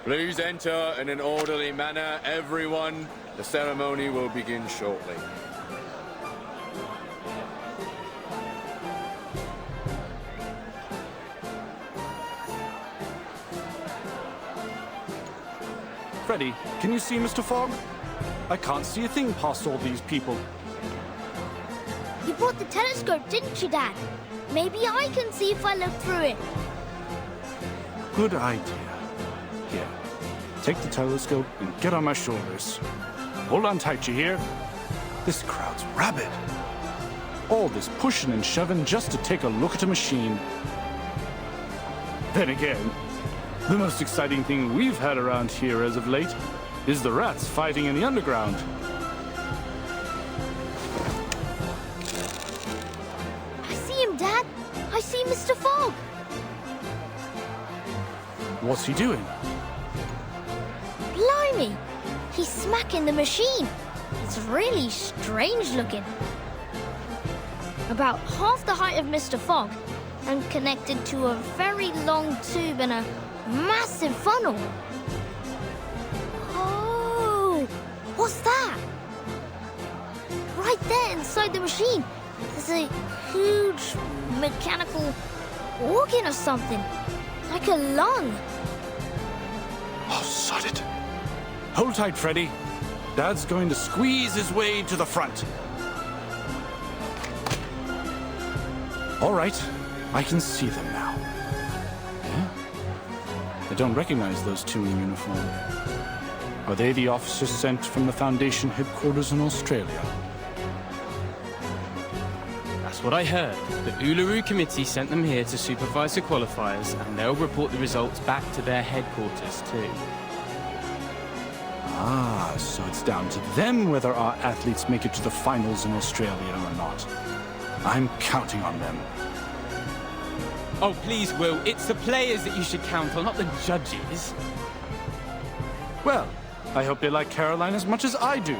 Please enter in an orderly manner, everyone. The ceremony will begin shortly. Freddy, can you see Mr. Fogg? I can't see a thing past all these people. You brought the telescope, didn't you, Dad? Maybe I can see if I look through it. Good idea. Here, take the telescope and get on my shoulders. Hold on tight, you hear? This crowd's rabid. All this pushing and shoving just to take a look at a machine. Then again, the most exciting thing we've had around here as of late is the rats fighting in the underground. I see him, Dad. I see Mr. Fogg. What's he doing? Blimey! He's smacking the machine. It's really strange looking. About half the height of Mr. Fogg and connected to a very long tube and a massive funnel. Oh! What's that? Right there inside the machine, there's a huge mechanical organ or something. Like a lung. Oh, sod it. Hold tight, Freddy. Dad's going to squeeze his way to the front. All right, I can see them now. Yeah? I don't recognize those two in uniform. Are they the officers sent from the Foundation headquarters in Australia? That's what I heard. The Uluru Committee sent them here to supervise the qualifiers, and they'll report the results back to their headquarters, too. Ah, so it's down to them whether our athletes make it to the finals in Australia or not. I'm counting on them. Oh, please, Will. It's the players that you should count on, not the judges. Well, I hope they like Caroline as much as I do.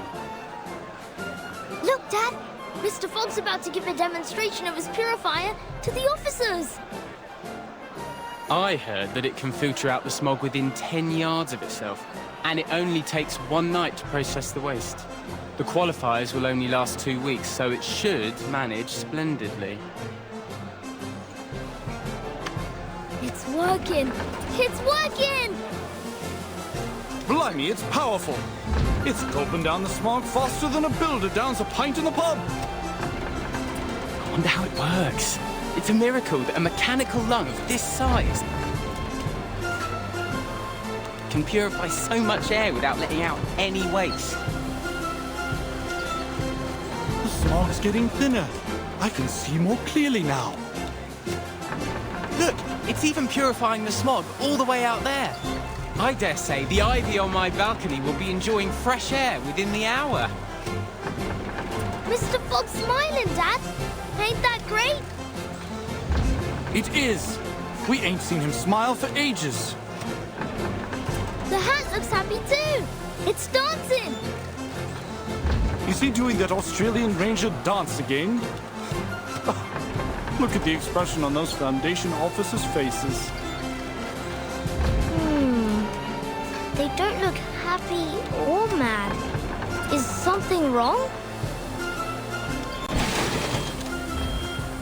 Look, Dad. Mr. Fogg's about to give a demonstration of his purifier to the officers. I heard that it can filter out the smog within 10 yards of itself, and it only takes one night to process the waste. The qualifiers will only last 2 weeks, so it should manage splendidly. It's working! It's working! Blimey, it's powerful. It's gulping down the smog faster than a builder downs a pint in the pub. I wonder how it works. It's a miracle that a mechanical lung of this size can purify so much air without letting out any waste. The smog's getting thinner. I can see more clearly now. Look, it's even purifying the smog all the way out there. I dare say the ivy on my balcony will be enjoying fresh air within the hour. Mr. Fogg's smiling, Dad. Ain't that great? It is. We ain't seen him smile for ages. The hat looks happy too. It's dancing. Is he doing that Australian Ranger dance again? Look at the expression on those Foundation officers' faces. They don't look happy or mad. Is something wrong?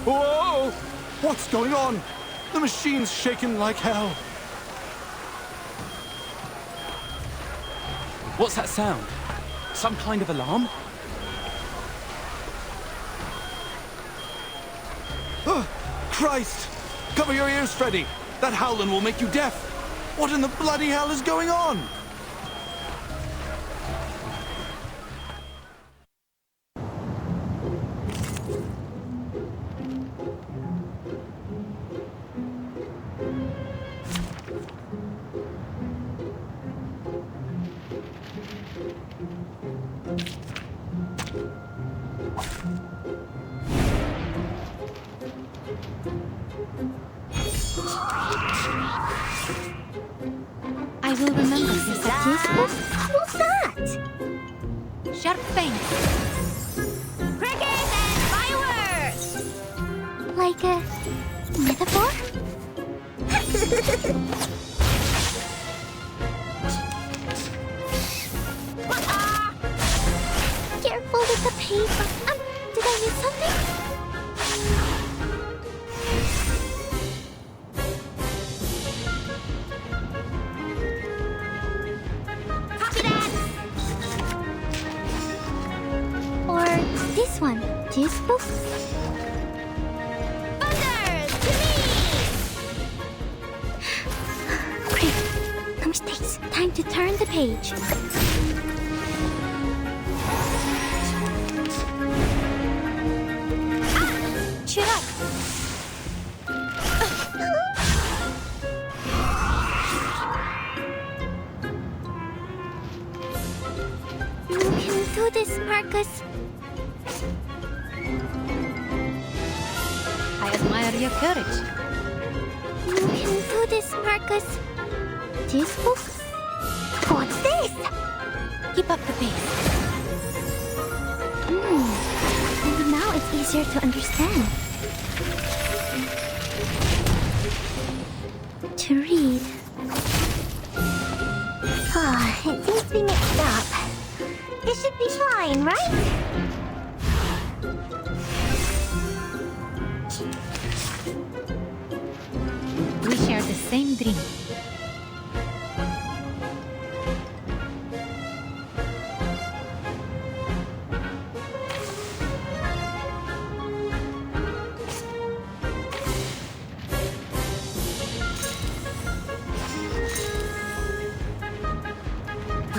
Whoa! What's going on? The machine's shaking like hell. What's that sound? Some kind of alarm? Christ! Cover your ears, Freddy. That howling will make you deaf. What in the bloody hell is going on? I will remember this at What's that? Sharp fangs. Cricket and fireworks! Like a metaphor? Careful with the paper. Did I miss something? Copy that! Or this one. Useful? Thunder! To me! Great. No mistakes. Time to turn the page. Cheer up. You can do this, Marcus. I admire your courage. You can do this, Marcus. Useful? What's this? Keep up the pace. Maybe now it's easier to understand. To read. It seems to be mixed up. This should be fine, right? We share the same dream.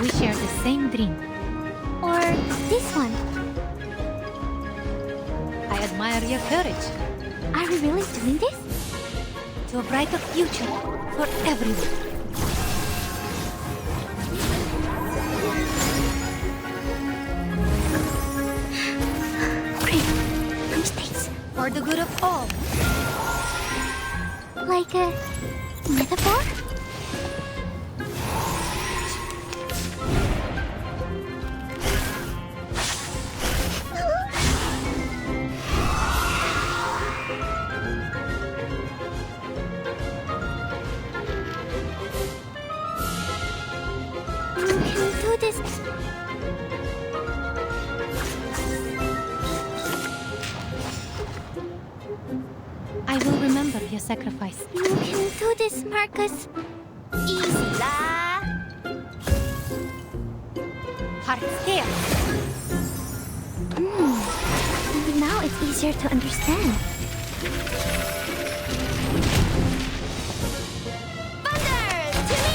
We share the same dream. Or this one. I admire your courage. Are we really doing this? To a brighter future for everyone. Great. No mistakes. For the good of all. Like a metaphor? You can do this. I will remember your sacrifice. You can do this, Marcus. Easy la! Heart scale. Maybe now it's easier to understand. Thunder! To me!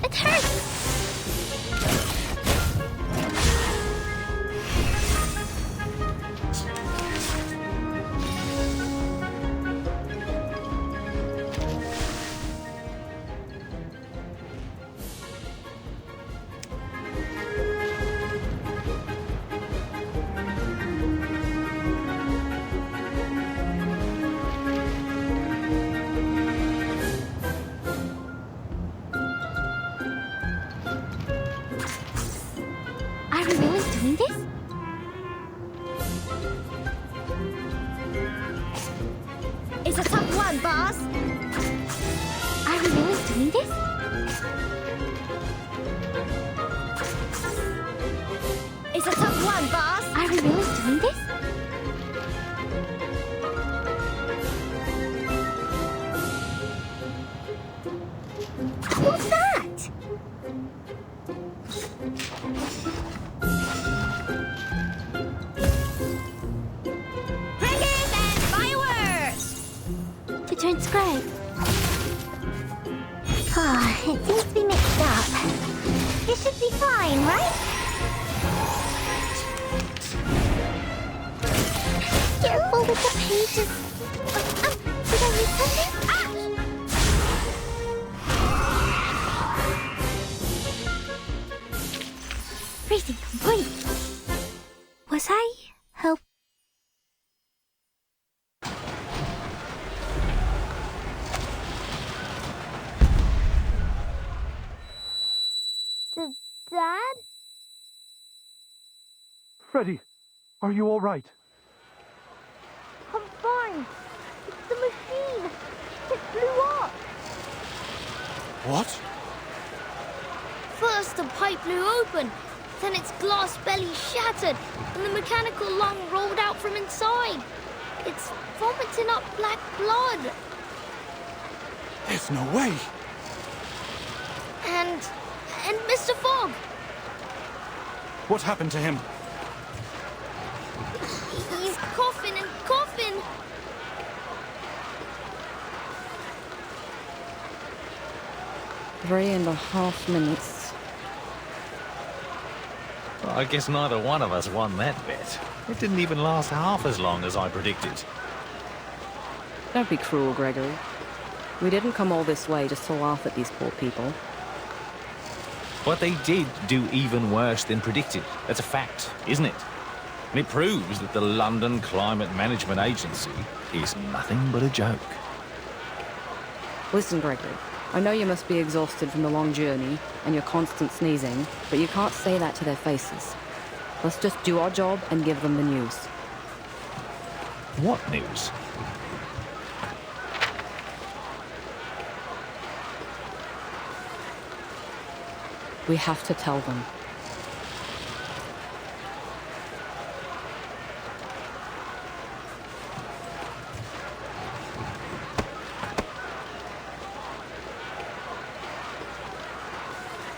It hurts! Are we really doing this? It's a tough one, boss! Are we really doing this? It's a tough one, boss! Are we really doing this? What's that? Crickets and fireworks! It turns gray. It seems to be mixed up. This should be fine, right? Careful with the pages. Did I miss something? Reading complete. Was I help? Dad? Freddy, are you all right? I'm fine. It's the machine. What? First, the pipe blew open, then its glass belly shattered, and the mechanical lung rolled out from inside. It's vomiting up black blood. There's no way. And Mr. Fogg. What happened to him? He's coughing and coughing. 3.5 minutes. Well, I guess neither one of us won that bet. It didn't even last half as long as I predicted. Don't be cruel, Gregory. We didn't come all this way just to laugh at these poor people. But they did do even worse than predicted. That's a fact, isn't it? And it proves that the London Climate Management Agency is nothing but a joke. Listen, Gregory. I know you must be exhausted from the long journey and your constant sneezing, but you can't say that to their faces. Let's just do our job and give them the news. What news? We have to tell them.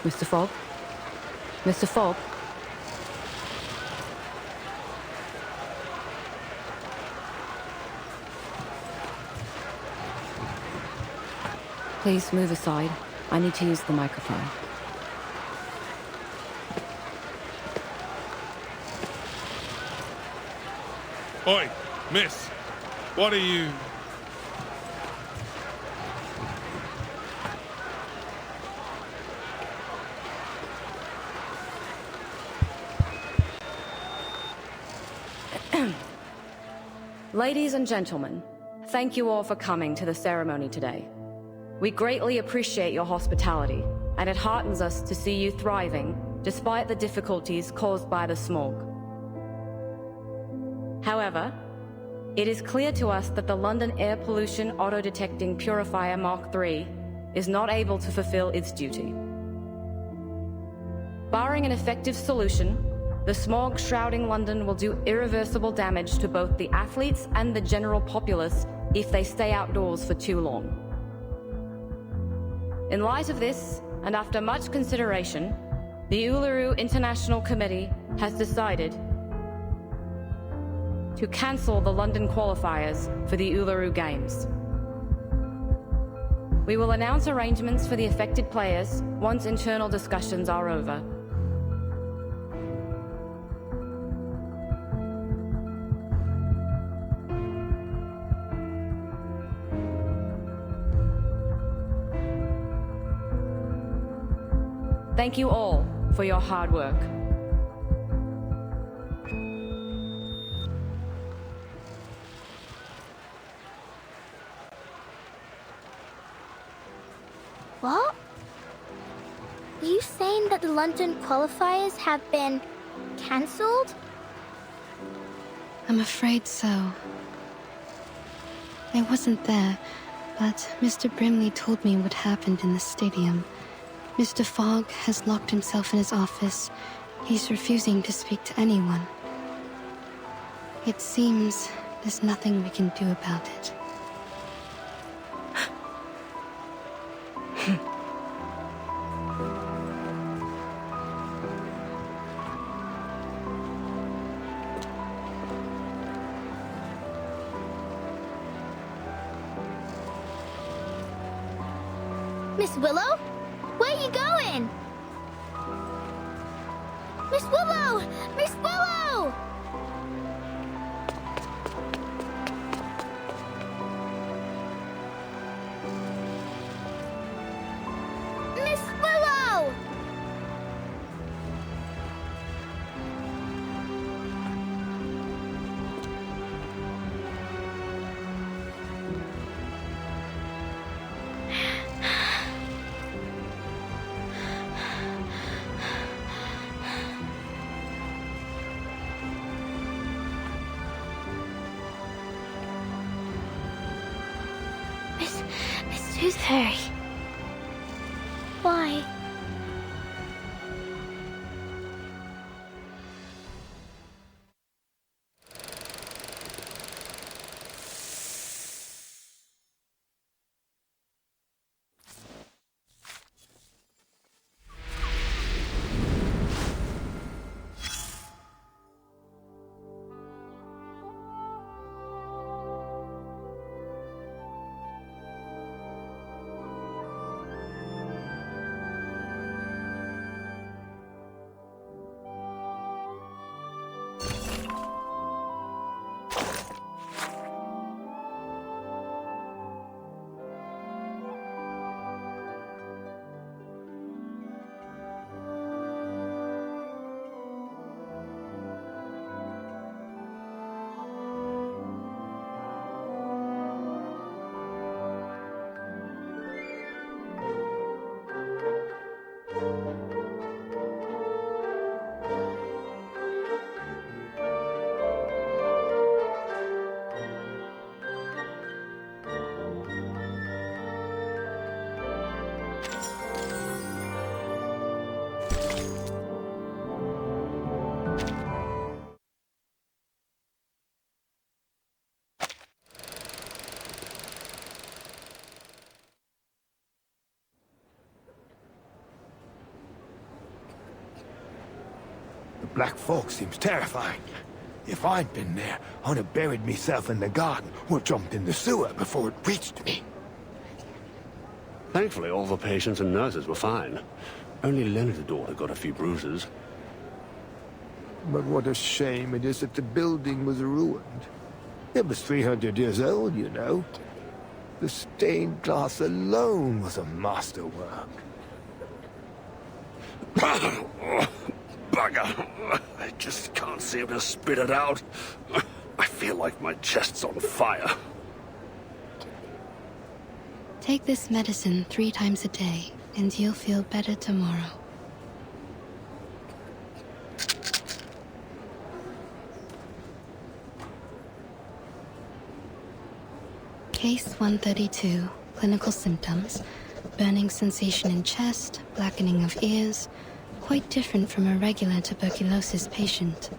Mr. Fogg? Mr. Fogg? Please move aside. I need to use the microphone. Oi, miss. What are you... Ladies and gentlemen, thank you all for coming to the ceremony today. We greatly appreciate your hospitality, and it heartens us to see you thriving despite the difficulties caused by the smog. However, it is clear to us that the London Air Pollution Auto-Detecting Purifier Mrk.3 is not able to fulfill its duty. Barring an effective solution, the smog shrouding London will do irreversible damage to both the athletes and the general populace if they stay outdoors for too long. In light of this, and after much consideration, the Uluru International Committee has decided to cancel the London Qualifiers for the Uluru Games. We will announce arrangements for the affected players once internal discussions are over. Thank you all for your hard work. What? Are you saying that the London Qualifiers have been cancelled? I'm afraid so. I wasn't there, but Mr. Brimley told me what happened in the stadium. Mr. Fogg has locked himself in his office. He's refusing to speak to anyone. It seems there's nothing we can do about it. Miss Willow? Where are you going? Miss Willow! Miss Willow! Miss Willow! Miss ToothFairy. Why? The black fog seems terrifying. If I'd been there, I'd have buried myself in the garden or jumped in the sewer before it reached me. Thankfully, all the patients and nurses were fine. Only Leonard's daughter got a few bruises. But what a shame it is that the building was ruined. It was 300 years old, you know. The stained glass alone was a masterwork. Bugger! I just can't seem to spit it out. I feel like my chest's on fire. Take this medicine 3 times a day, and you'll feel better tomorrow. Case 132. Clinical symptoms. Burning sensation in chest, blackening of ears. Quite different from a regular tuberculosis patient.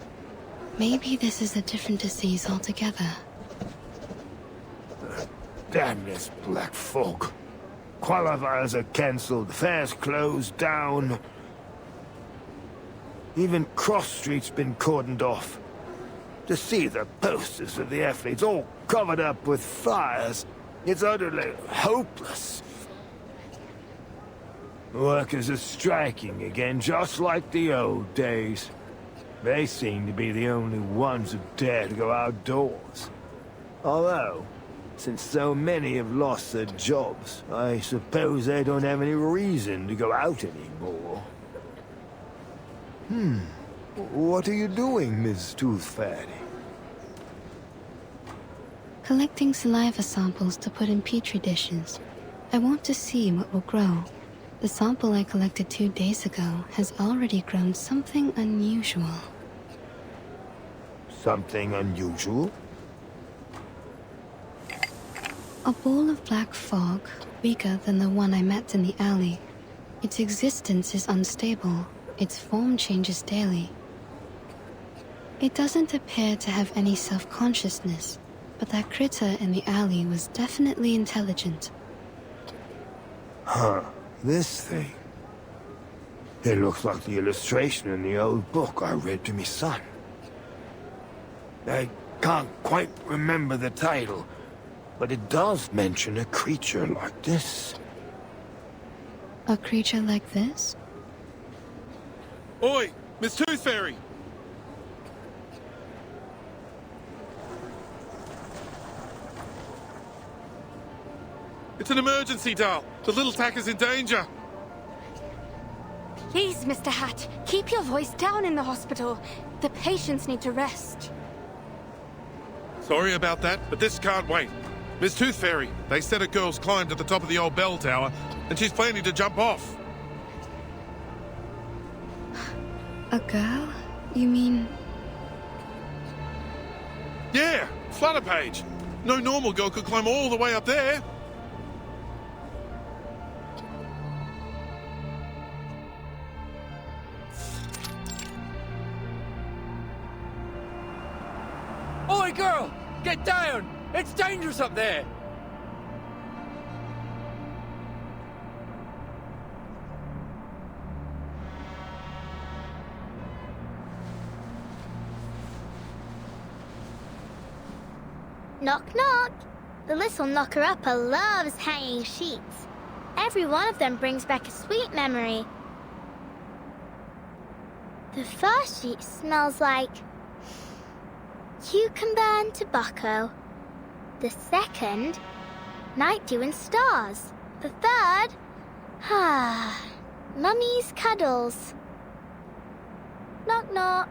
Maybe this is a different disease altogether. Damn this black fog. Qualifiers are cancelled, fairs closed down. Even Cross Street's been cordoned off. To see the posters of the athletes all covered up with fires, it's utterly hopeless. Workers are striking again, just like the old days. They seem to be the only ones who dare to go outdoors. Although, since so many have lost their jobs, I suppose they don't have any reason to go out anymore. What are you doing, Ms. ToothFairy? Collecting saliva samples to put in petri dishes. I want to see what will grow. The sample I collected 2 days ago has already grown something unusual. Something unusual? A ball of black fog, weaker than the one I met in the alley. Its existence is unstable. Its form changes daily. It doesn't appear to have any self-consciousness, but that critter in the alley was definitely intelligent. Huh. This thing. It looks like the illustration in the old book I read to me son. I can't quite remember the title, but it does mention a creature like this. A creature like this? Oi, Miss ToothFairy! It's an emergency, Dal. The little tacker's in danger. Please, Mr. Hat, keep your voice down in the hospital. The patients need to rest. Sorry about that, but this can't wait. Miss ToothFairy, they said a girl's climbed to the top of the old bell tower, and she's planning to jump off. A girl? You mean... Yeah, Flutterpage. No normal girl could climb all the way up there. Hey girl, get down! It's dangerous up there! Knock, knock. The little knocker-upper loves hanging sheets. Every one of them brings back a sweet memory. The first sheet smells like cucumber and tobacco. The second, night dew and stars. The third, mummy's cuddles. Knock, knock.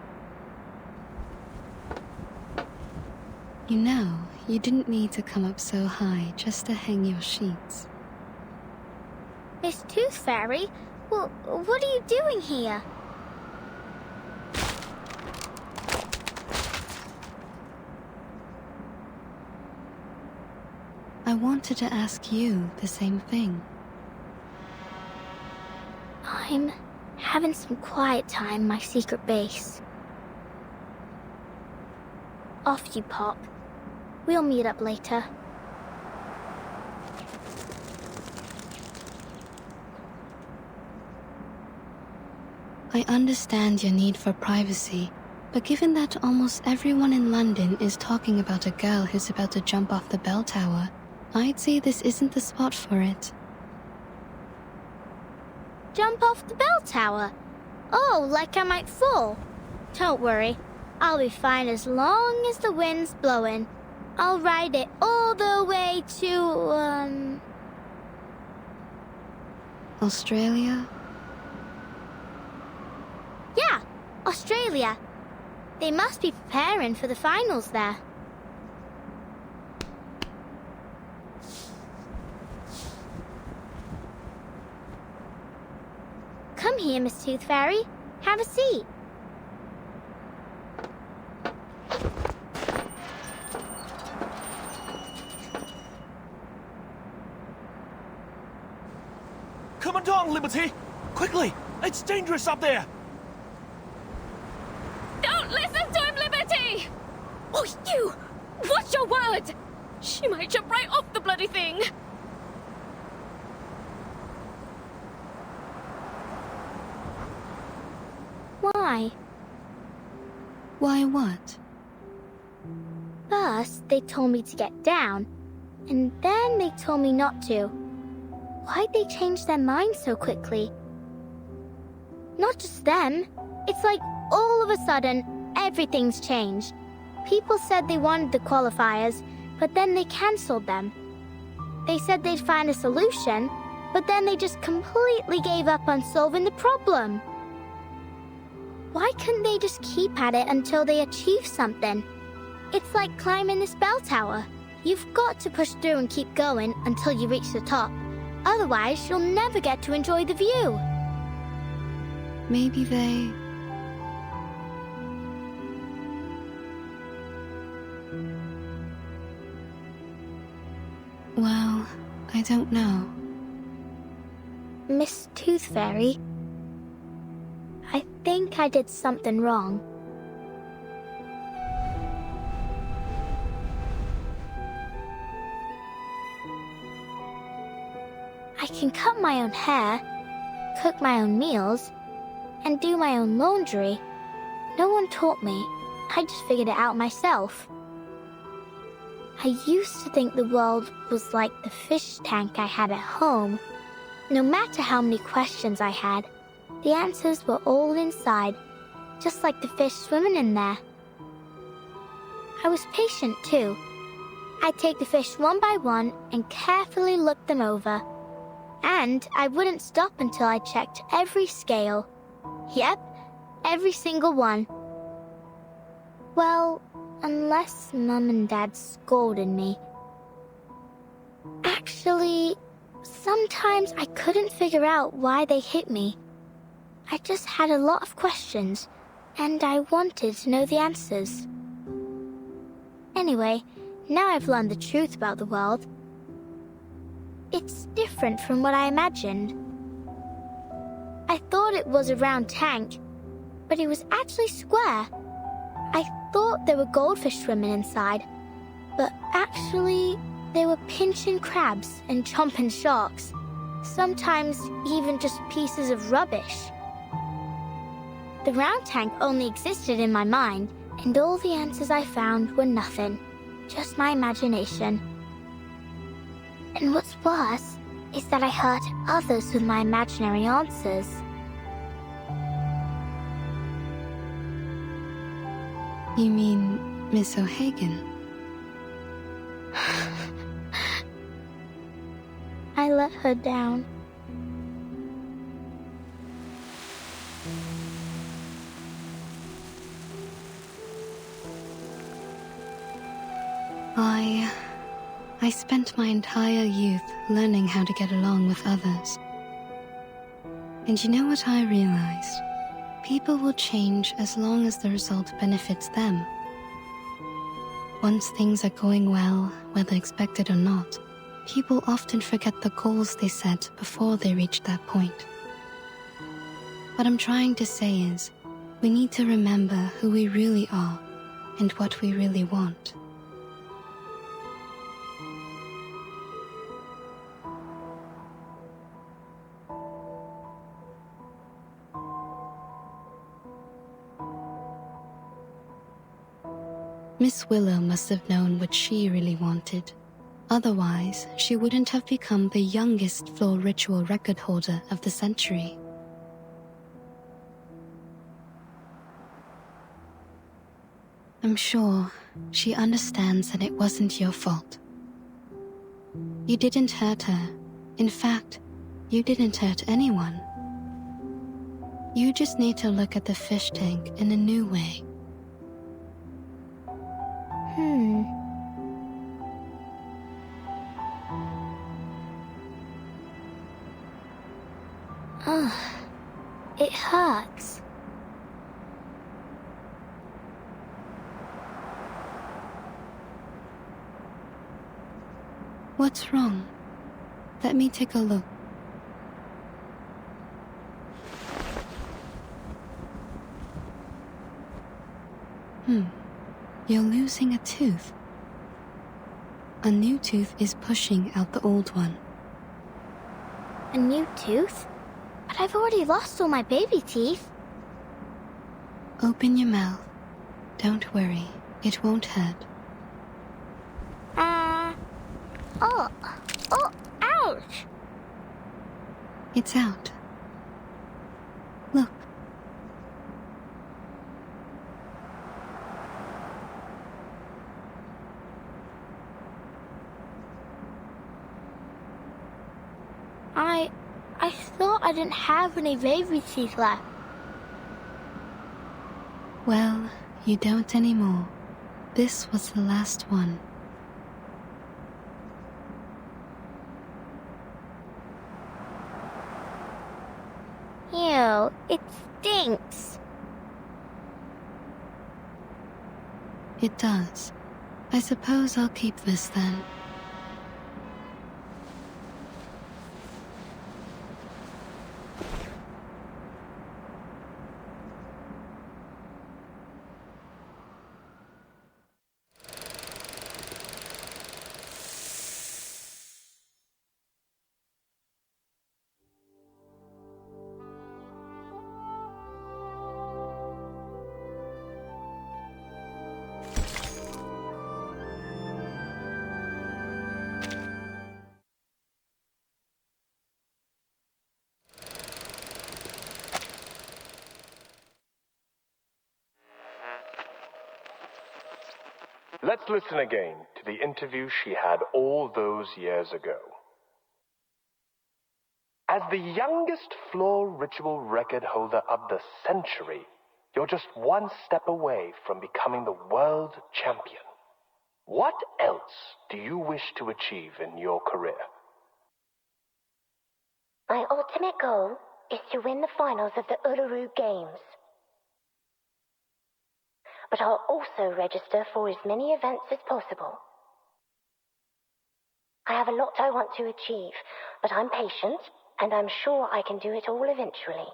You know, you didn't need to come up so high just to hang your sheets. Miss ToothFairy, what are you doing here? I wanted to ask you the same thing. I'm having some quiet time in my secret base. Off you pop. We'll meet up later. I understand your need for privacy, but given that almost everyone in London is talking about a girl who's about to jump off the bell tower, I'd say this isn't the spot for it. Jump off the bell tower? Oh, like I might fall? Don't worry. I'll be fine as long as the wind's blowing. I'll ride it all the way to, Australia? Yeah, Australia. They must be preparing for the finals there. Come here, Miss ToothFairy. Have a seat. Come on, Liberty! Quickly! It's dangerous up there! Don't listen to him, Liberty! Oh, you! Watch your word! She might jump right off the bloody thing! Why? Why what? First, they told me to get down, and then they told me not to. Why'd they change their minds so quickly? Not just them. It's like all of a sudden, everything's changed. People said they wanted the qualifiers, but then they cancelled them. They said they'd find a solution, but then they just completely gave up on solving the problem. Why couldn't they just keep at it until they achieve something? It's like climbing this bell tower. You've got to push through and keep going until you reach the top. Otherwise, you'll never get to enjoy the view. Maybe they... Well, I don't know. Miss ToothFairy, I think I did something wrong. I can cut my own hair, cook my own meals, and do my own laundry. No one taught me. I just figured it out myself. I used to think the world was like the fish tank I had at home. No matter how many questions I had, the answers were all inside, just like the fish swimming in there. I was patient too. I'd take the fish one by one and carefully look them over. And I wouldn't stop until I checked every scale. Yep, every single one. Well, unless Mum and Dad scolded me. Actually, sometimes I couldn't figure out why they hit me. I just had a lot of questions, and I wanted to know the answers. Anyway, now I've learned the truth about the world. It's different from what I imagined. I thought it was a round tank, but it was actually square. I thought there were goldfish swimming inside, but actually, they were pinching crabs and chomping sharks. Sometimes even just pieces of rubbish. The round tank only existed in my mind, and all the answers I found were nothing. Just my imagination. And what's worse is that I hurt others with my imaginary answers. You mean Miss O'Hagan? I let her down. I spent my entire youth learning how to get along with others. And you know what I realized? People will change as long as the result benefits them. Once things are going well, whether expected or not, people often forget the goals they set before they reach that point. What I'm trying to say is, we need to remember who we really are and what we really want. Miss Willow must have known what she really wanted. Otherwise, she wouldn't have become the youngest floor ritual record holder of the century. I'm sure she understands that it wasn't your fault. You didn't hurt her. In fact, you didn't hurt anyone. You just need to look at the fish tank in a new way. Ugh. It hurts. What's wrong? Let me take a look. You're losing a tooth. A new tooth is pushing out the old one. A new tooth? But I've already lost all my baby teeth. Open your mouth. Don't worry, it won't hurt. Oh, ouch! It's out. Look. I thought I didn't have any baby teeth left. Well, you don't anymore. This was the last one. Ew, it stinks. It does. I suppose I'll keep this then. Let's listen again to the interview she had all those years ago. As the youngest floor ritual record holder of the century, you're just one step away from becoming the world champion. What else do you wish to achieve in your career? My ultimate goal is to win the finals of the Uluru Games. But I'll also register for as many events as possible. I have a lot I want to achieve, but I'm patient, and I'm sure I can do it all eventually.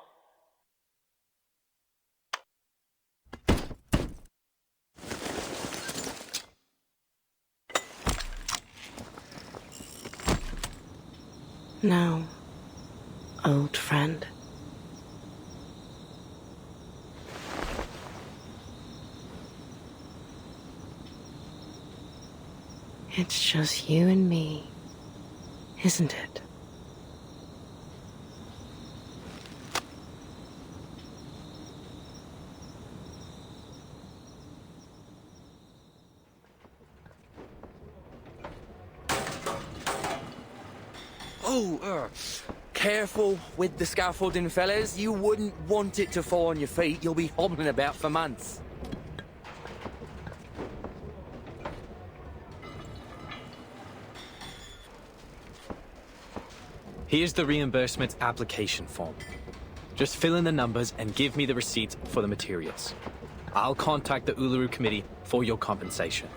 Now, old friend. It's just you and me, isn't it? Oh, careful with the scaffolding, fellas. You wouldn't want it to fall on your feet. You'll be hobbling about for months. Here's the reimbursement application form. Just fill in the numbers and give me the receipts for the materials. I'll contact the Uluru Committee for your compensation.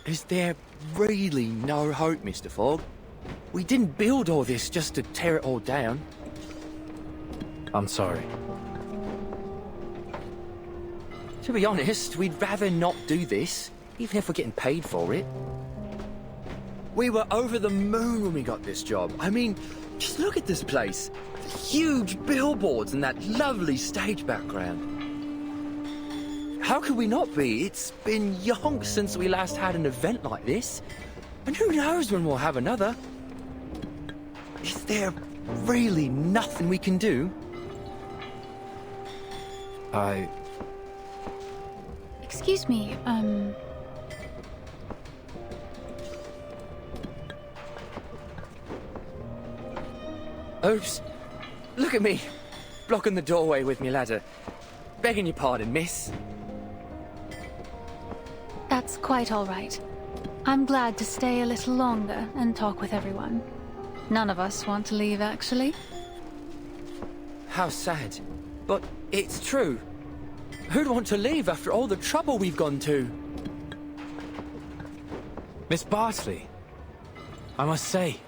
Is there really no hope, Mr. Fogg? We didn't build all this just to tear it all down. I'm sorry. To be honest, we'd rather not do this, even if we're getting paid for it. We were over the moon when we got this job. I mean, just look at this place. The huge billboards and that lovely stage background. How could we not be? It's been yonks since we last had an event like this. And who knows when we'll have another? Is there really nothing we can do? Excuse me, Oops. Look at me, blocking the doorway with me ladder. Begging your pardon, miss. That's quite all right. I'm glad to stay a little longer and talk with everyone. None of us want to leave, actually. How sad. But it's true. Who'd want to leave after all the trouble we've gone to? Miss Bartley, I must say,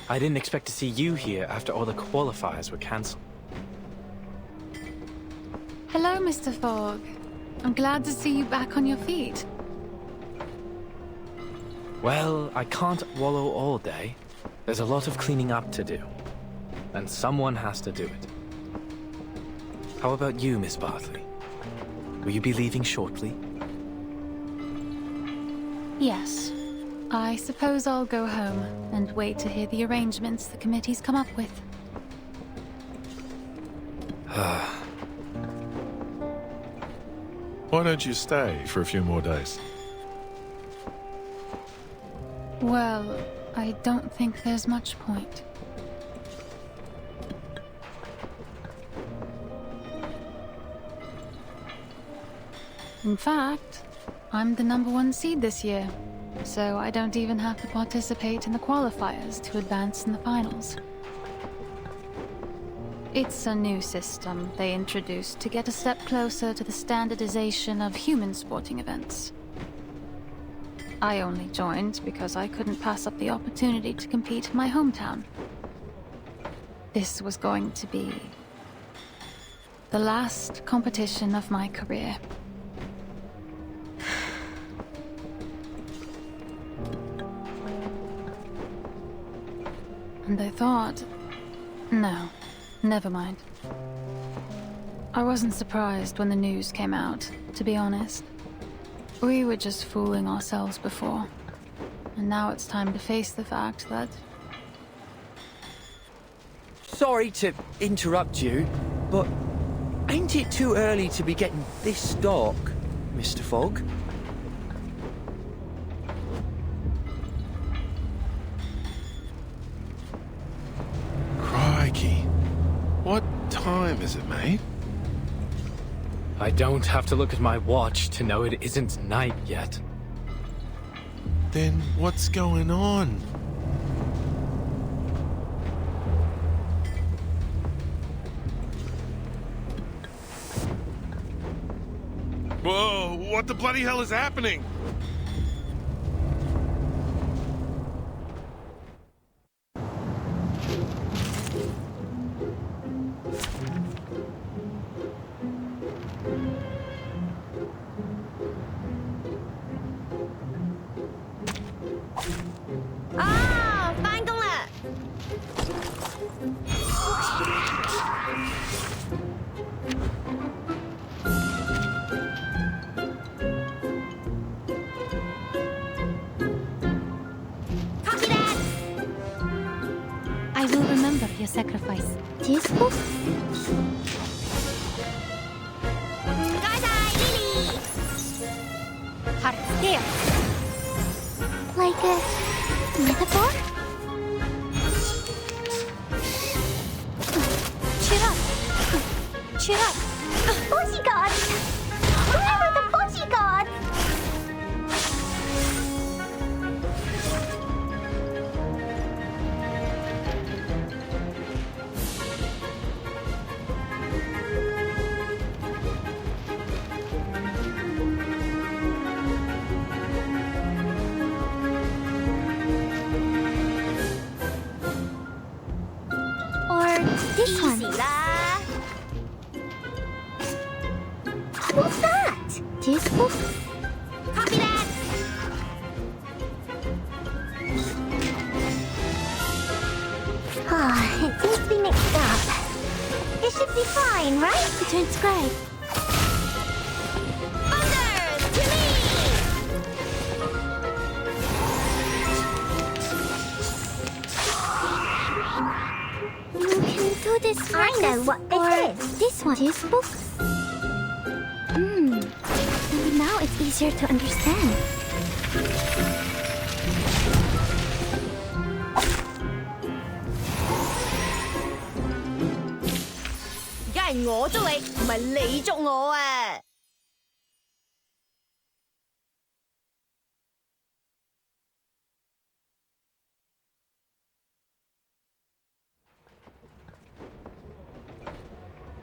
I didn't expect to see you here after all the qualifiers were cancelled. Hello, Mr. Fogg. I'm glad to see you back on your feet. Well, I can't wallow all day. There's a lot of cleaning up to do. And someone has to do it. How about you, Miss Bartley? Will you be leaving shortly? Yes. I suppose I'll go home and wait to hear the arrangements the committee's come up with. Why don't you stay for a few more days? Well, I don't think there's much point. In fact, I'm the #1 seed this year, so I don't even have to participate in the qualifiers to advance in the finals. It's a new system they introduced to get a step closer to the standardization of human sporting events. I only joined because I couldn't pass up the opportunity to compete in my hometown. This was going to be the last competition of my career. And I thought, no, never mind. I wasn't surprised when the news came out, to be honest. We were just fooling ourselves before. And now it's time to face the fact that... Sorry to interrupt you, but ain't it too early to be getting this dark, Mr. Fogg? Crikey. What time is it, mate? I don't have to look at my watch to know it isn't night yet. Then what's going on? Whoa, what the bloody hell is happening? Ah, Fangler! I will remember your sacrifice. Useful? Like a metaphor? Cheer up! Cheer up! Bodyguards! Where are the bodyguards? This one. What's that? Useful? Copy that! It seems to be mixed up. It should be fine, right? The turn's great. Do this I know what this is. This one. Useful? Maybe now it's easier to understand.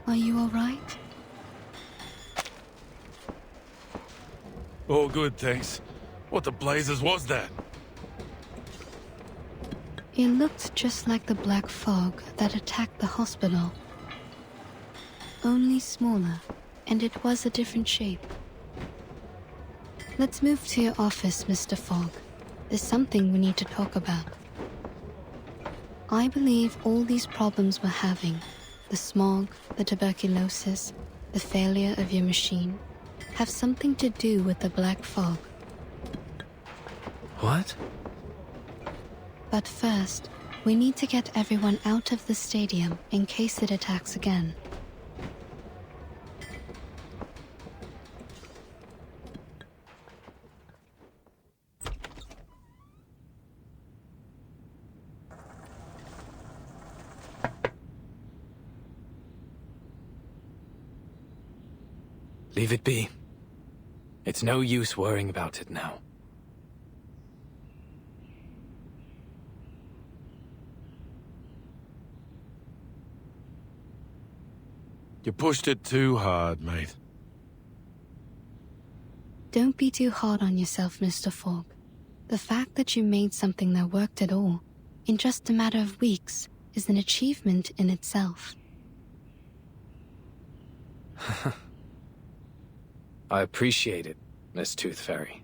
Are you all right? All good, thanks. What the blazes was that? It looked just like the black fog that attacked the hospital. Only smaller, and it was a different shape. Let's move to your office, Mr. Fogg. There's something we need to talk about. I believe all these problems we're having, the smog, the tuberculosis, the failure of your machine, have something to do with the black fog. What? But first, we need to get everyone out of the stadium in case it attacks again. Leave it be. It's no use worrying about it now. You pushed it too hard, mate. Don't be too hard on yourself, Mr. Fogg. The fact that you made something that worked at all, in just a matter of weeks, is an achievement in itself. I appreciate it, Miss ToothFairy.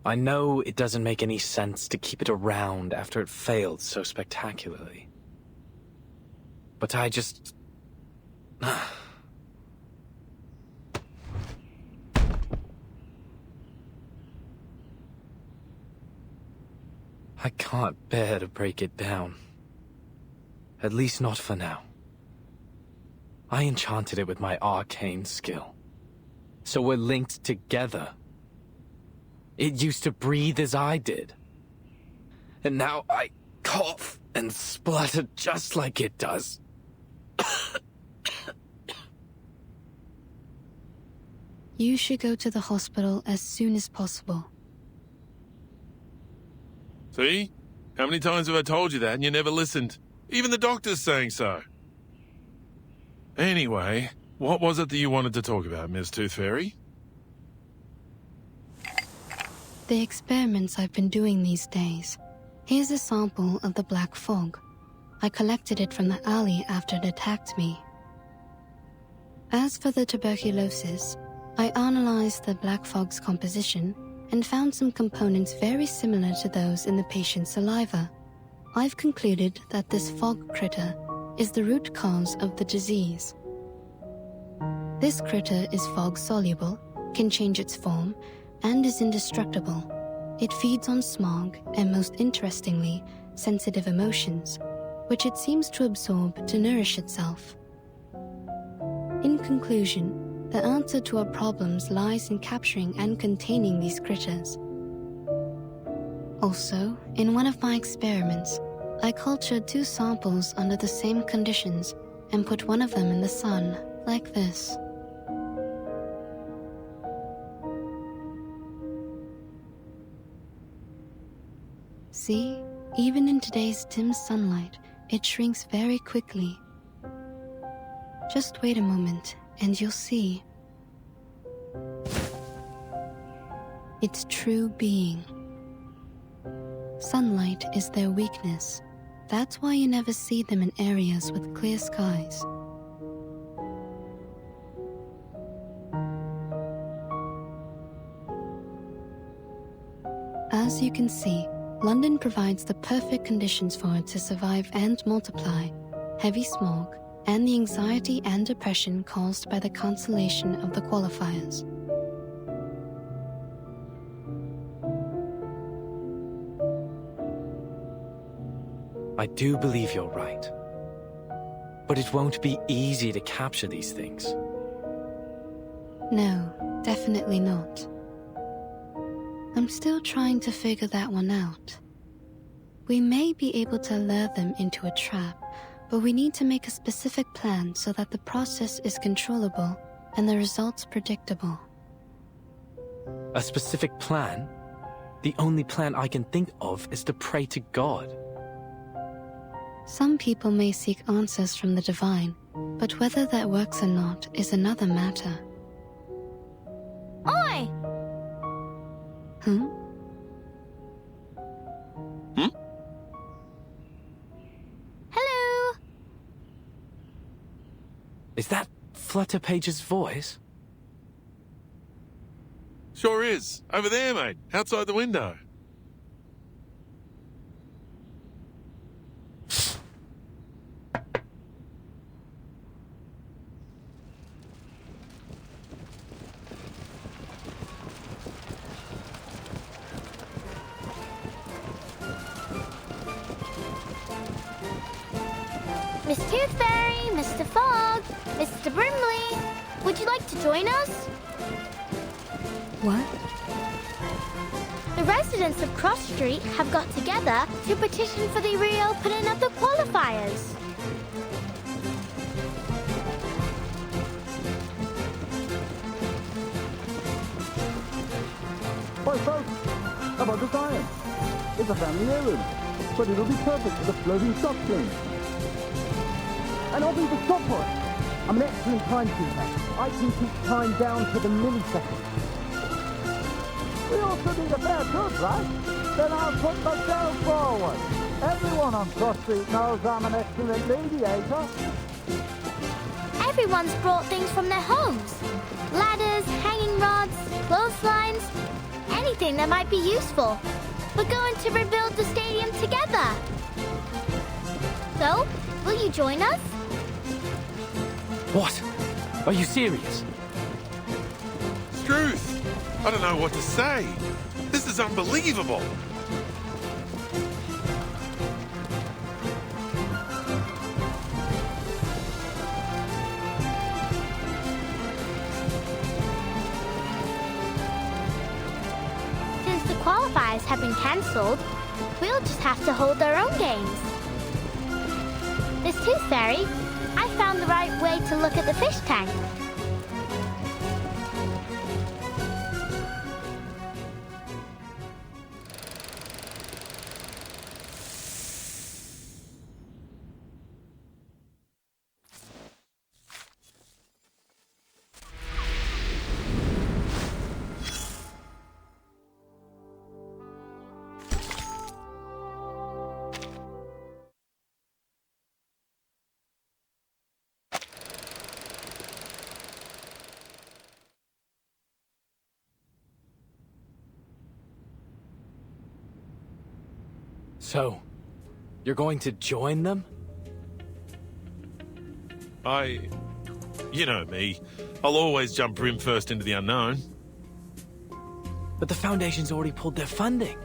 I know it doesn't make any sense to keep it around after it failed so spectacularly. But I just... I can't bear to break it down. At least not for now. I enchanted it with my arcane skill. So we're linked together. It used to breathe as I did. And now I cough and splutter just like it does. You should go to the hospital as soon as possible. See? How many times have I told you that and you never listened? Even the doctor's saying so. Anyway, what was it that you wanted to talk about, Miss ToothFairy? The experiments I've been doing these days. Here's a sample of the black fog. I collected it from the alley after it attacked me. As for the tuberculosis, I analyzed the black fog's composition and found some components very similar to those in the patient's saliva. I've concluded that this fog critter is the root cause of the disease. This critter is fog-soluble, can change its form, and is indestructible. It feeds on smog, and most interestingly, sensitive emotions, which it seems to absorb to nourish itself. In conclusion, the answer to our problems lies in capturing and containing these critters. Also, in one of my experiments, I cultured 2 samples under the same conditions and put one of them in the sun, like this. See, even in today's dim sunlight, it shrinks very quickly. Just wait a moment, and you'll see. Its true being. Sunlight is their weakness. That's why you never see them in areas with clear skies. As you can see, London provides the perfect conditions for it to survive and multiply. Heavy smog, and the anxiety and depression caused by the cancellation of the qualifiers. I do believe you're right. But it won't be easy to capture these things. No, definitely not. I'm still trying to figure that one out. We may be able to lure them into a trap, but we need to make a specific plan so that the process is controllable and the results predictable. A specific plan? The only plan I can think of is to pray to God. Some people may seek answers from the divine, but whether that works or not is another matter. Oi! Hello? Is that Flutterpage's voice? Sure is. Over there, mate. Outside the window. Miss ToothFairy, Mr. Fogg, Mr. Brimley, would you like to join us? What? The residents of Cross Street have got together to petition for the reopening of the qualifiers. Hi folks, how about this iron? It's a family heirloom, but it'll be perfect for the floating stock clean. And I'll be the stopwatch. I'm an excellent timekeeper. I can keep time down to the millisecond. We also need a fair good, right? Then I'll put myself forward. Everyone on Cross Street knows I'm an excellent mediator. Everyone's brought things from their homes. Ladders, hanging rods, clotheslines, anything that might be useful. We're going to rebuild the stadium together. So, will you join us? What? Are you serious? Struth! I don't know what to say. This is unbelievable. Since the qualifiers have been cancelled, we'll just have to hold our own games. Miss ToothFairy, I found the right way to look at the fish tank. So, you're going to join them? You know me. I'll always jump brim first into the unknown. But the Foundation's already pulled their funding.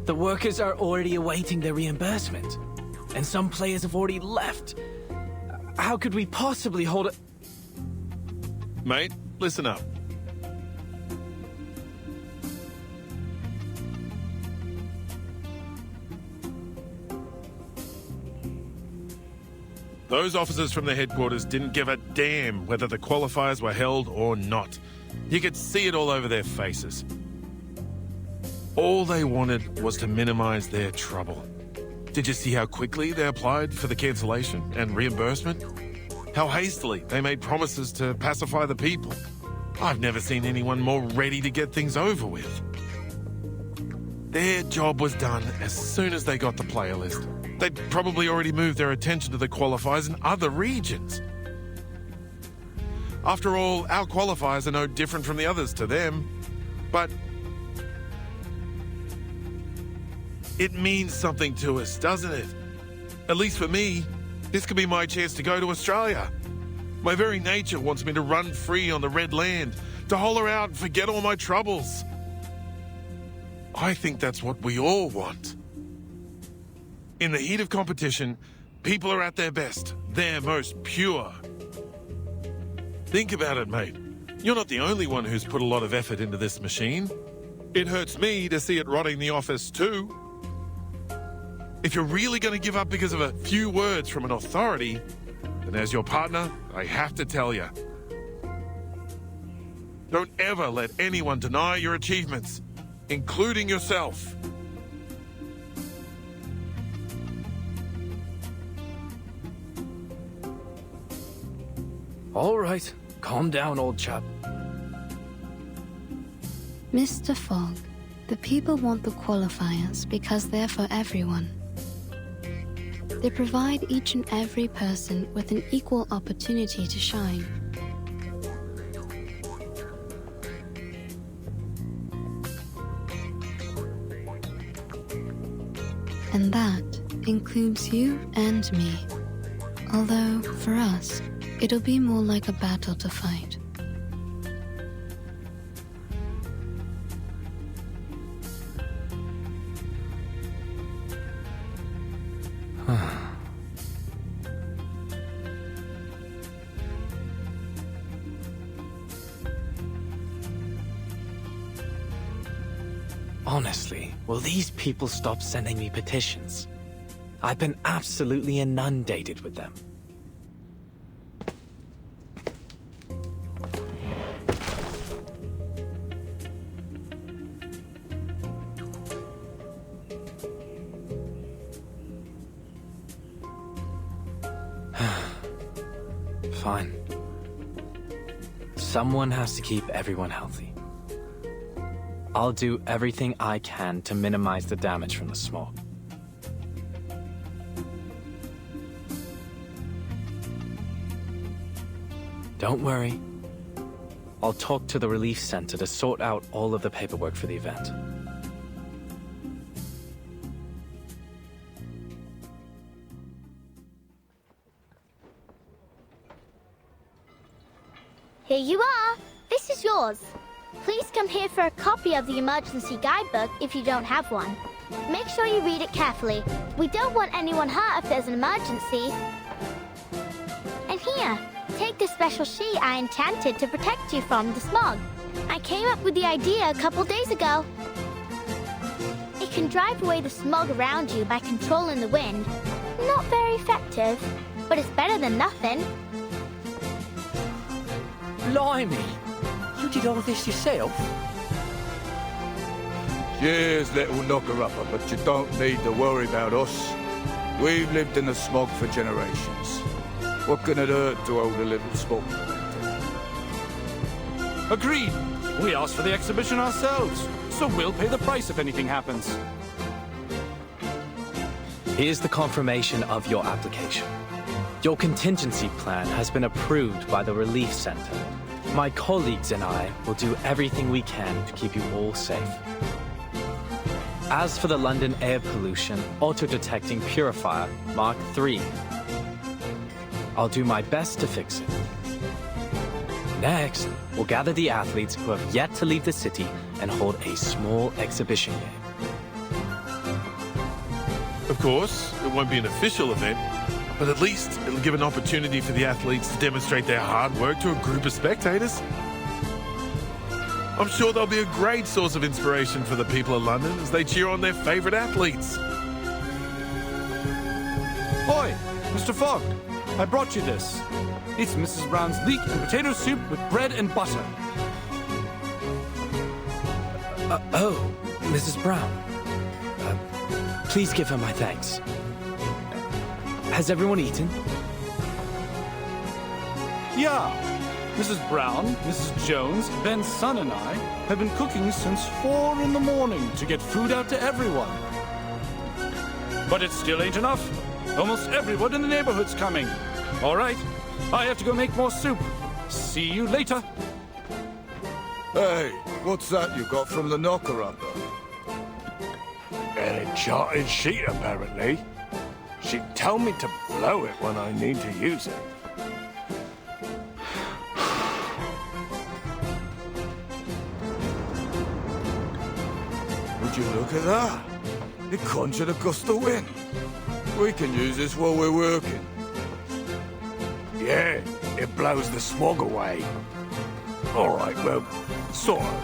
The workers are already awaiting their reimbursement, and some players have already left. How could we possibly hold it? Mate, listen up. Those officers from the headquarters didn't give a damn whether the qualifiers were held or not. You could see it all over their faces. All they wanted was to minimize their trouble. Did you see how quickly they applied for the cancellation and reimbursement? How hastily they made promises to pacify the people. I've never seen anyone more ready to get things over with. Their job was done as soon as they got the player list. They'd probably already moved their attention to the qualifiers in other regions. After all, our qualifiers are no different from the others to them. But it means something to us, doesn't it? At least for me, this could be my chance to go to Australia. My very nature wants me to run free on the Red Land, to holler out and forget all my troubles. I think that's what we all want. In the heat of competition, people are at their best, their most pure. Think about it, mate. You're not the only one who's put a lot of effort into this machine. It hurts me to see it rotting the office too. If you're really going to give up because of a few words from an authority, then as your partner, I have to tell you. Don't ever let anyone deny your achievements, including yourself. All right, calm down, old chap. Mr. Fogg, the people want the qualifiers because they're for everyone. They provide each and every person with an equal opportunity to shine. And that includes you and me. Although, for us, it'll be more like a battle to fight. Honestly, will these people stop sending me petitions? I've been absolutely inundated with them. Fine. Someone has to keep everyone healthy. I'll do everything I can to minimize the damage from the smog. Don't worry. I'll talk to the relief center to sort out all of the paperwork for the event. Here you are. This is yours. Please come here for a copy of the emergency guidebook if you don't have one. Make sure you read it carefully. We don't want anyone hurt if there's an emergency. And here, take this special sheet I enchanted to protect you from the smog. I came up with the idea a couple days ago. It can drive away the smog around you by controlling the wind. Not very effective, but it's better than nothing. Blimey! You did all this yourself? Cheers, little knocker-upper, but you don't need to worry about us. We've lived in the smog for generations. What can it hurt to hold a little sport? Agreed. We asked for the exhibition ourselves, so we'll pay the price if anything happens. Here's the confirmation of your application. Your contingency plan has been approved by the Relief Center. My colleagues and I will do everything we can to keep you all safe. As for the London air pollution auto-detecting purifier Mrk.3, I'll do my best to fix it. Next, we'll gather the athletes who have yet to leave the city and hold a small exhibition game. Of course, it won't be an official event, but at least it'll give an opportunity for the athletes to demonstrate their hard work to a group of spectators. I'm sure they'll be a great source of inspiration for the people of London as they cheer on their favourite athletes. Oi, Mr. Fogg, I brought you this. It's Mrs. Brown's leek and potato soup with bread and butter. Oh, Mrs. Brown. Please give her my thanks. Has everyone eaten? Yeah. Mrs. Brown, Mrs. Jones, Ben's son and I have been cooking since 4 in the morning to get food out to everyone. But it still ain't enough. Almost everyone in the neighborhood's coming. All right, I have to go make more soup. See you later. Hey, what's that you got from the knocker-upper? An enchanted sheet, apparently. She'd tell me to blow it when I need to use it. Would you look at that? It conjured a gust of wind. We can use this while we're working. Yeah, it blows the smog away. All right, well, sort of.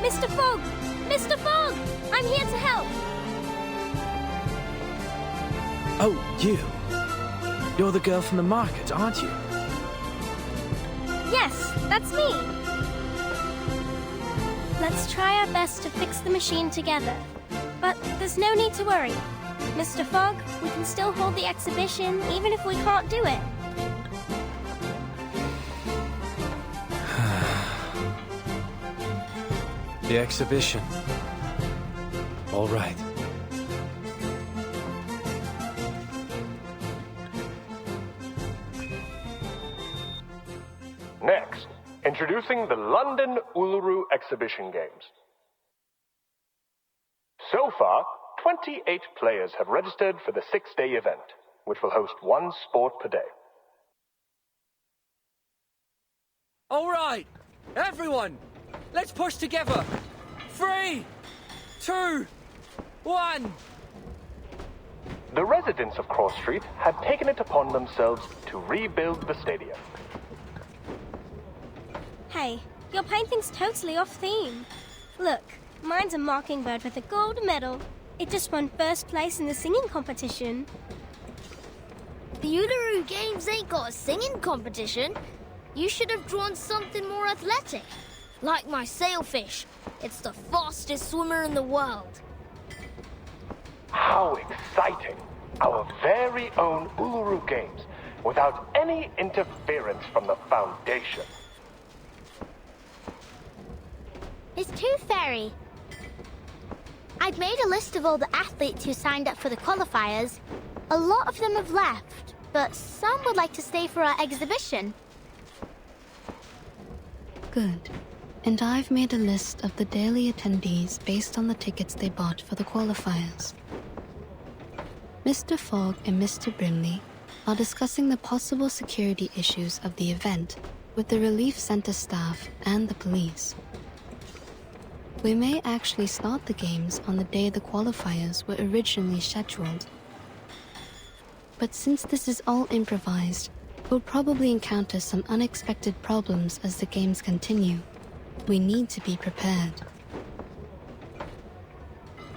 Mr. Fogg! Mr. Fogg! I'm here to help! Oh, you. You're the girl from the market, aren't you? Yes, that's me. Let's try our best to fix the machine together. But there's no need to worry. Mr. Fogg, we can still hold the exhibition even if we can't do it. The exhibition. All right. Next, introducing the London Uluru Exhibition Games. So far, 28 players have registered for the 6-day event, which will host 1 sport per day. All right, everyone, let's push together. 3, 2, 1. The residents of Cross Street had taken it upon themselves to rebuild the stadium. Hey, your painting's totally off theme. Look, mine's a mockingbird with a gold medal. It just won first place in the singing competition. The Uluru Games ain't got a singing competition. You should have drawn something more athletic. Like my sailfish. It's the fastest swimmer in the world. How exciting! Our very own Uluru Games, without any interference from the Foundation. It's ToothFairy. I've made a list of all the athletes who signed up for the qualifiers. A lot of them have left, but some would like to stay for our exhibition. Good. And I've made a list of the daily attendees based on the tickets they bought for the qualifiers. Mr. Fogg and Mr. Brimley are discussing the possible security issues of the event with the relief center staff and the police. We may actually start the games on the day the qualifiers were originally scheduled. But since this is all improvised, we'll probably encounter some unexpected problems as the games continue. We need to be prepared.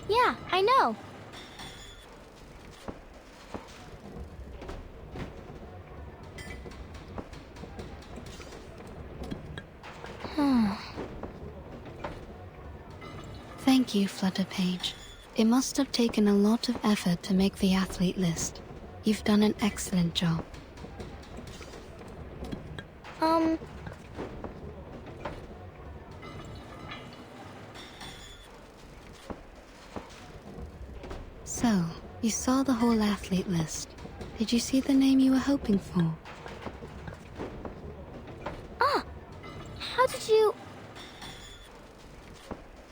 Yeah, I know. Thank you, Flutterpage. It must have taken a lot of effort to make the athlete list. You've done an excellent job. So, you saw the whole athlete list. Did you see the name you were hoping for? How did you...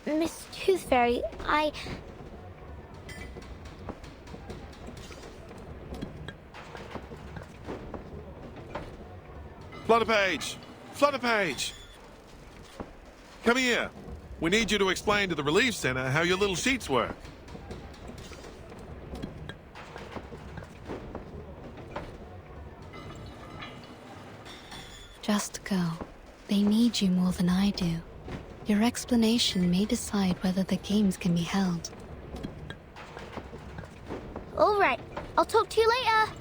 Miss ToothFairy, Flutterpage! Flutterpage! Come here. We need you to explain to the relief center how your little sheets work. Just go. They need you more than I do. Your explanation may decide whether the games can be held. All right, I'll talk to you later.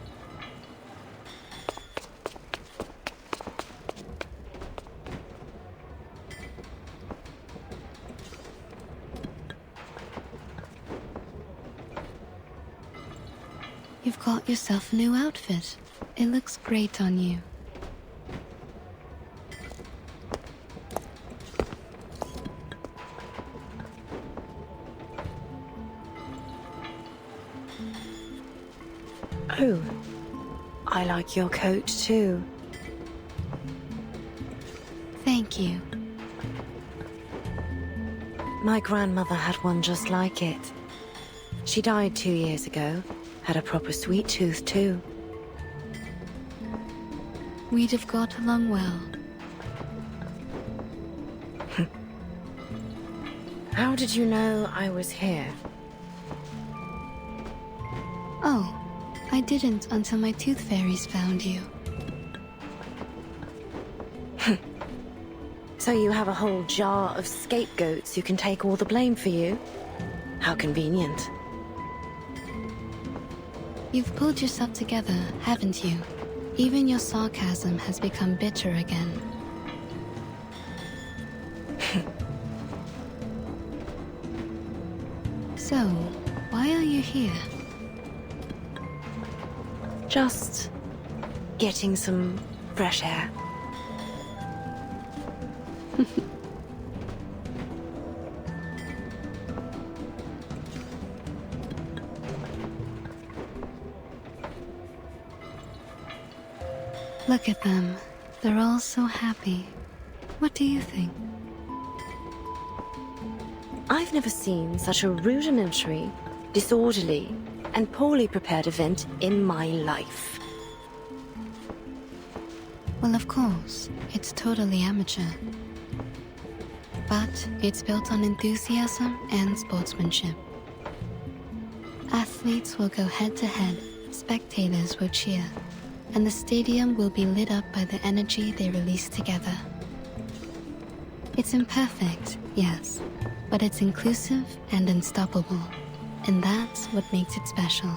You've got yourself a new outfit. It looks great on you. Oh, I like your coat too. Thank you. My grandmother had one just like it. She died 2 years ago. Had a proper sweet tooth too. We'd have got along well. How did you know I was here? Oh, I didn't until my ToothFairies found you. So you have a whole jar of scapegoats who can take all the blame for you? How convenient. You've pulled yourself together, haven't you? Even your sarcasm has become bitter again. So, why are you here? Just getting some fresh air. Look at them. They're all so happy. What do you think? I've never seen such a rudimentary, disorderly, and poorly prepared event in my life. Well, of course, it's totally amateur. But it's built on enthusiasm and sportsmanship. Athletes will go head-to-head, spectators will cheer, and the stadium will be lit up by the energy they release together. It's imperfect, yes, but it's inclusive and unstoppable, and that's what makes it special.